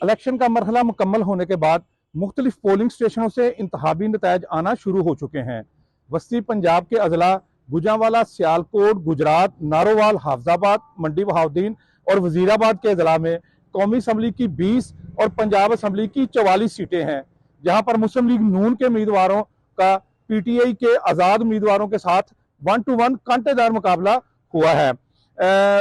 Election का मरहला मुकम्मल होने के बाद मुख्तलिफ पोलिंग स्टेशनों से इंतखाबी नतायज आना शुरू हो चुके हैं। वस्ती पंजाब के अजला गुजरांवाला, सियालकोट, गुजरात, नारोवाल, हाफजाबाद, मंडी बहाउद्दीन और वजीराबाद के अजला में कौमी असम्बली की 20 और पंजाब असम्बली की 44 सीटें हैं, जहां पर मुस्लिम लीग नून के उम्मीदवारों का PTI के आज़ाद उम्मीदवारों के साथ 1 to 1 कांटेदार मुकाबला हुआ है।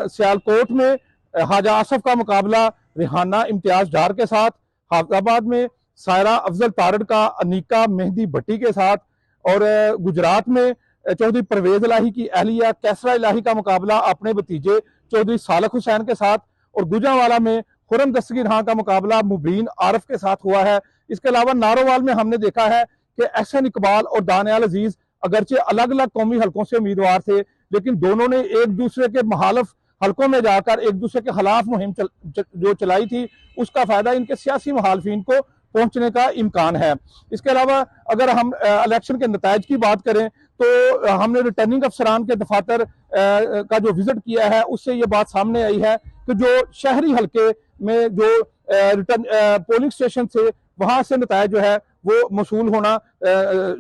सियालकोट में हाजा आसफ का मुकाबला रिहाना इम्तियाज डार के साथ, हाफजाबाद में सायरा अफजल तारड़ का अनीका मेहदी भट्टी के साथ, और गुजरात में चौधरी परवेज इलाही की अहलिया कैसरा इलाही का मुकाबला अपने भतीजे चौधरी सालक हुसैन के साथ, और गुजरांवाला में खुरम दस्तगीर खां का मुकाबला मुबीन आरफ के साथ हुआ है। इसके अलावा नारोवाल में हमने देखा है कि एहसन इकबाल और दानियाल अजीज अगरचे अलग अलग कौमी हलकों से उम्मीदवार थे, लेकिन दोनों ने एक दूसरे के मुखालिफ हलकों में जाकर एक दूसरे के खिलाफ मुहिम जो चलाई थी, उसका फायदा इनके सियासी मुखालफिन को पहुंचने का इम्कान है। इसके अलावा अगर हम इलेक्शन के नतायज की बात करें तो हमने रिटर्निंग अफसरान के दफातर का जो विजिट किया है, उससे ये बात सामने आई है कि जो शहरी हलके में जो रिटर्न पोलिंग स्टेशन थे, वहां से नतायज जो है वो मसूल होना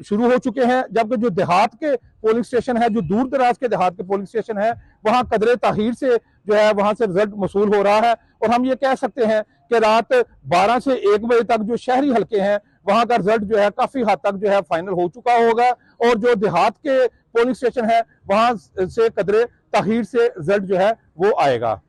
शुरू हो चुके हैं, जबकि जो देहात के पोलिंग स्टेशन है, जो दूर दराज के देहात के पोलिंग स्टेशन है, वहां कदरे ताहीर से जो है वहां से रिजल्ट मसूल हो रहा है। और हम ये कह सकते हैं कि रात 12 से 1 बजे तक जो शहरी हलके हैं, वहां का रिजल्ट जो है काफी हद तक जो है फाइनल हो चुका होगा, और जो देहात के पोलिंग स्टेशन है वहां से कदरे ताहीर से रिजल्ट जो है वो आएगा।